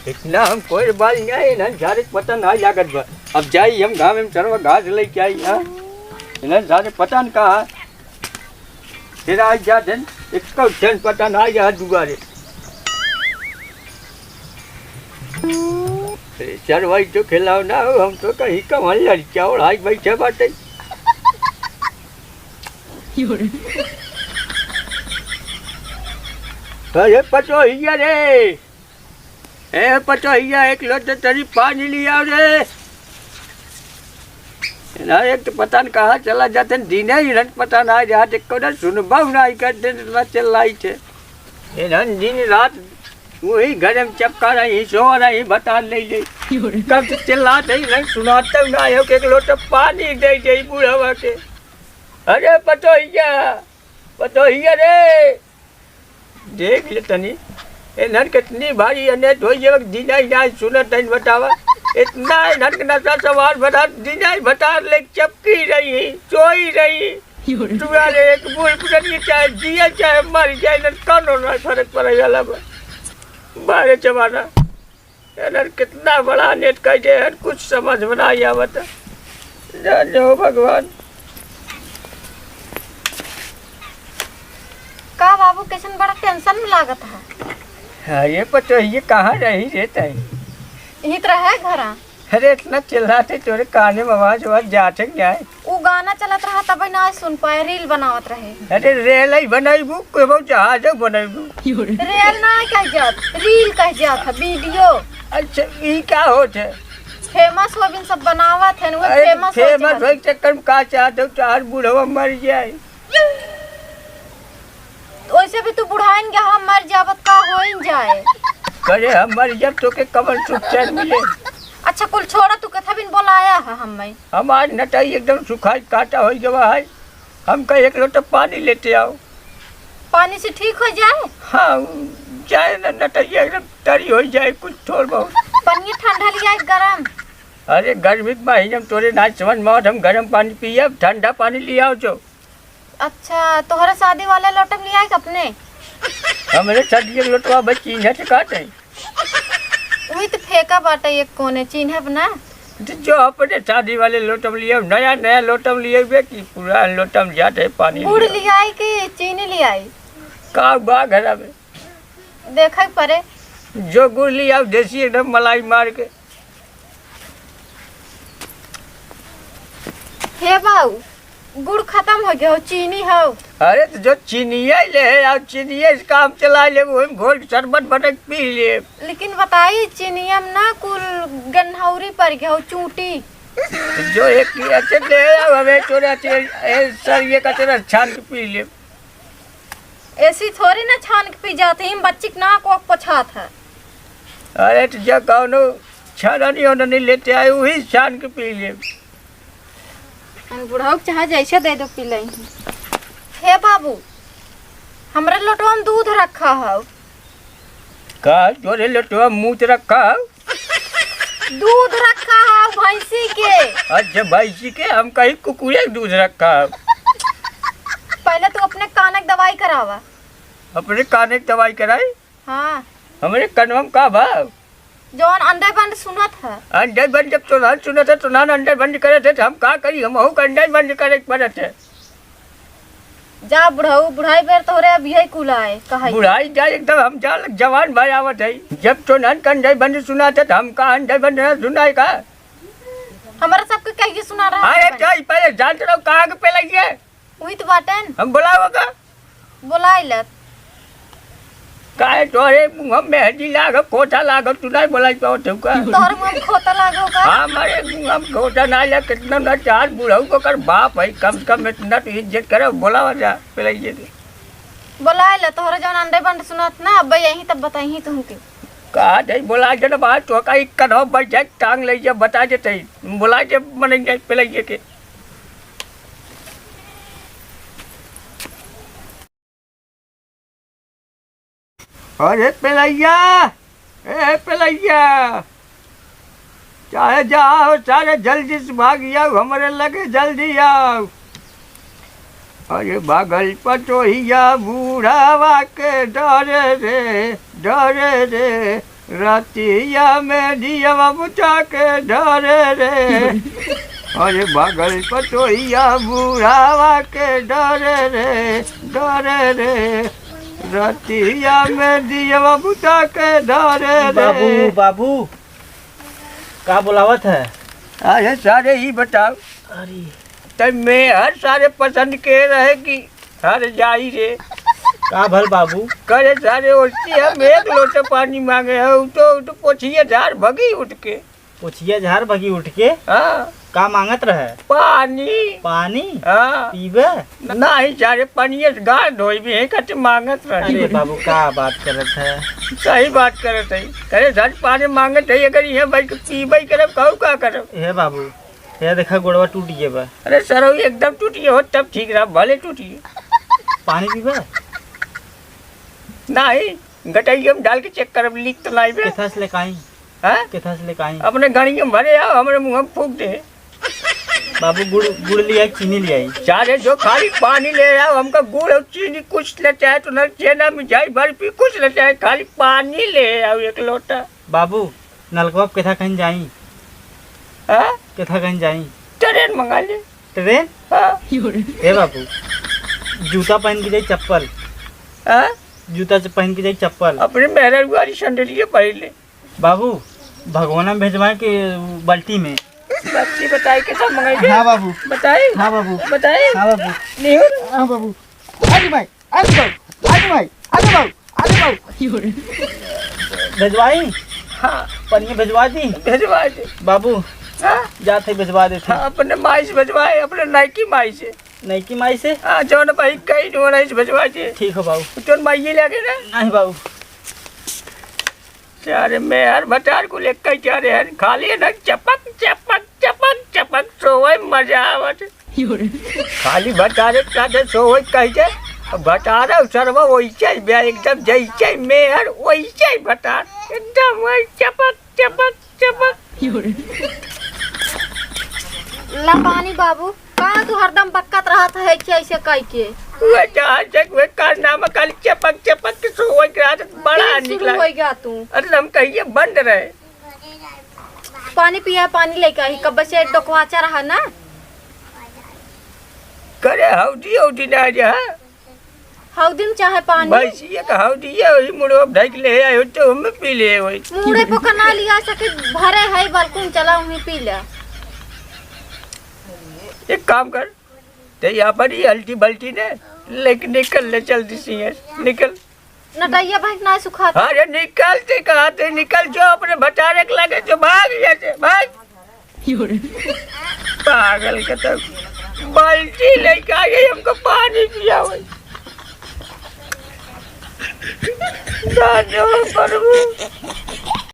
इतना हम कोई बात नहीं ना सारे पता ना लागत बा। अब जाई हम गाँव में चरवा घास लेके आई हाँ इन्हें सारे पता न कहा फिर आज जाते इसका चैन पता ना आ दुबारे चरवाई तो खिलाओ ना हो हम तो कहीं कम हल्ला चावल आज बैठे बाटे अरे पचो हिया रे ए पचो हिया एक लोटे तरी पानी लिया रे ना एक तो पता न कहाँ चला जाते दीने ही रन पता ना जहाँ देखो ना सुनबा ना करते ना चल रही थे रन दिन रात वही घर में चपका रही सो रही बता ले कब से चिल्लाते ही रन सुनाते ना हो के एक लोटा पानी दे दे बूढ़ा के अरे पतो हिया रे देख ले तनी नन कितनी भारी अने धोई दीना ही ना सुनत बतावा इतना नन नशा सवार बता दीना ही बता ले चपकी रही सोई रही तुम्हारे एक बूढ़ पुरानी चाहे जिया चाहे मर जाए न कौन ना फर्क पड़े वाला बारे जमाना नन कितना बड़ा नेट कर दे कुछ समझ में ना आवत जानो भगवान का बाबू कैसन बड़ा टेंशन में लागत है हाँ ये पता ये कहाँ रही रहता है यही तरह है घर अरे इतना चिल्लाते तोरे काने में आवाज जाते क्या है वो गाना चलत रहा तब ना सुन पाए रील बनावत रहे अरे रेल ही बनाईबू कोई जहाज बनाईबू रेल ना कह जात रील कह जात वीडियो अच्छा ये क्या होते फेमस हो बिन सब बनावत है वो फेमस हो चक्कर में का चाहते हो चार बूढ़वा मर जाए वैसे भी तू बुढ़ाइन के हम मर जावत का होइन जाए करे हम मर जब तो के कमर सुखचैन मिले अच्छा कुल छोड़ा तू कथा बिन बोलाया है हम आज नटाई एकदम सुखाई काटा हो गया है हम कहीं एक लोटा पानी लेते आओ पानी से ठीक हो जाए हाँ जाए ना नटाई एकदम तरी हो जाए कुछ थोड़ बहुत पानी ठंडा लिया गरम अरे गर्मी के महीने में तोरे ना समझ में हम गर्म पानी पिए ठंडा पानी ले आओ जो अच्छा तोहरा शादी वाले लोटम लिया है अपने हमारे शादी के लोटवा बच्ची है काटे वही तो फेंका बाटा एक कोने चिन्ह बना जो अपने शादी वाले लोटम लिए नया नया लोटम लिए हुए कि पूरा लोटम जाते पानी गुड़ लिया है कि चीनी लिया है का बा घर में देखा परे जो गुड़ लिया देसी एकदम मलाई मार के हे बाऊ गुड़ खत्म हो गया हो चीनी हो अरे तो जो चीनिया ले है चीनिया इस काम चला ले वो घोल शरबत बटक पी ले लेकिन बताइए चीनिया में ना कुल गन्हौरी पड़ गया हो चूटी जो एक अच्छे ले हमें चोरा सर ये कचरा छान के पी ले ऐसी थोड़ी ना छान के पी जाते हैं बच्ची ना को पछात है अरे तो जो कौनो छाना नहीं लेते आए वही छान के पी ले बुढ़ाऊ चाहे जैसे दे दो पी ले हे बाबू हमरा लोटवा में दूध रखा है का तोरे लोटवा मुँह रखा है दूध रखा है भैंसी के अच्छा भैंसी के हम कहीं कुकुरे दूध रखा है पहले तो अपने कान की दवाई करावा अपने काने की दवाई कराई हाँ हमारे कनवा में का भाव जौन अंडे बंद सुनत है अंडे बंद जब तो सुनत है तो अंडे बंद करे थे तो हम का करी हम अंडे बंद करे पड़े थे जा बुढ़ाऊ बुढ़ाई बेर तोरे अब यही कुलाए कहा बुढ़ाई जा एकदम हम जा जवान भाई आवत है जब तो अंडे बंद सुना था हम का अंडे बंद सुनाए का हमारा सबके कहिए सुना रहा अरे क्या पहले जानते रहो कहाँ के पे लगी वही तो बाटन हम बुलाओगा बुलाई लत काहे तोरे मुंह में हड्डी लाग कोठा लाग तू नहीं बोला पाओ तुका तोहर मुंह खोता लागो का हमारे मुंह में कोठा ना लग कितना ना चार बुढ़ाऊ को कर बाप है कम से कम इतना तो इज्जत करे बोलावा जा पहले ये बुलाई ल तोहर जौन अंडे बंद सुनत ना अब यही तब बताई तुमके कहा जाए बोला जब बात तो का एक कदम बढ़ जाए टांग ले जा बता देते बोला जब बनेंगे पहले ये के अरे पेलैया ए पेलैया चाहे जाओ सारे जल्दी से भाग जाओ हमारे लगे जल्दी आओ अरे बागल पटोहिया बूढ़ावा के डरे रे रातिया में दिया बुझा के डरे रे, अरे बगल पटोहिया बुढ़ावा के डरे रे, रातिया में दिया बुझा के डरे रे। बाबू बाबू का बुलावत है? अरे सारे ही बताओ। अरे तब मैं हर सारे पसंद के रहे कि हर जाई रे का भल बाबू? करे सारे उठती हम एक लोटे पानी मांगे है तो पोछिए झाड़ भगी उठ के। पूछिए झार भगी उठ के? हाँ का मांगत रहे? पानी। पानी? हाँ पीबे? नहीं सारे पानी गाड़ धोई भी है कटे मांगत रहे। अरे बाबू का बात करत है? सही बात करत है। करे सारे पानी मांगत है अगर ये भाई पीबे करब कहू का करब। हे बाबू हे देखा गोड़वा टूट गए बा। अरे सर एकदम टूटिए हो तब ठीक रहा भले टूटिए। पानी पीबे? नहीं गटाई हम डाल के चेक करब लीक तो नहीं बे। किथा से लेकाई? हाँ किथा से लेकाई? अपने गाड़ी में भरे आओ हमारे मुँह में फूक दे। बाबू गुड़ लिया चीनी लिया? सारे जो खाली पानी ले आओ हमका गुड़ और चीनी कुछ ले चाहे तो न चेना मिठाई बर्फी कुछ ले चाहे खाली पानी ले आओ एक लोटा। बाबू नलकवा किथा कहीं जाई? हाँ किथा कहीं जाई? ट्रेन मंगा ले। ट्रेन? हाँ हे बाबू जूता पहन के जाई चप्पल? हाँ जूता से पहन के जाई चप्पल? अपने मेहरा वाली सैंडलिए पहले। बाबू भगवाना में भेजवाए कि बाल्टी में? बच्ची बताई कैसा मंगाई? हाँ बाबू। बताई? हाँ बाबू। बताई? हाँ बाबू। नहीं हाँ बाबू। आगे भाई आगे बाबू आगे भाई आगे बाबू आगे बाबू भेजवाई? हाँ पनिया भेजवा दी? भेजवा दे। बाबू हाँ जाते भेजवा देते। हाँ अपने माई से भेजवाए अपने नाइकी माई से। नहीं की माई से? हाँ जौन भाई कहीं नहीं से भेजवा दे। ठीक हो बाबू। तो माई ये लगे ना। नहीं बाबू। अरे मैं हर भटार को लेकर जा रहे हैं खाली ना चपक चपक चपक चपक सोए मजा आवत। खाली भटारे साथे सोए कह जे भटारा सरवा वैसे बे एकदम जैसे मैं हर वैसे भटार एकदम वही चपक चपक चपक। ला पानी बाबू कहाँ तू हरदम बक्कत रहत है ऐसे कह के? वे जहाँ तक वे कारनामा खाली चपक चपक के सोए के आदत बड़ा निकला। हो गया तू? अरे हम कहिए बंद रहे। पानी पिया पानी लेके आई कब से डोकवाचा रहा ना। करे हौदी हौदी ना जा हौदी में चाहे पानी बस ये का हौदी है वही मुड़ो ढक ले आयो तो हम पी ले वही मुड़े पका ना लिया सके भरे है बल्कुन चला वहीं पी ले। एक काम कर ते यहाँ पर ही हल्टी बल्टी ने लेकिन निकल ले जल्दी से निकल। नटैया भाई ना सुखा। अरे निकलते कहाँ थे निकल जो अपने भटारे के लगे जो भाग जैसे भाग। पागल का तो बाल्टी लेके आ गई हमको पानी पिया हुई। प्रभु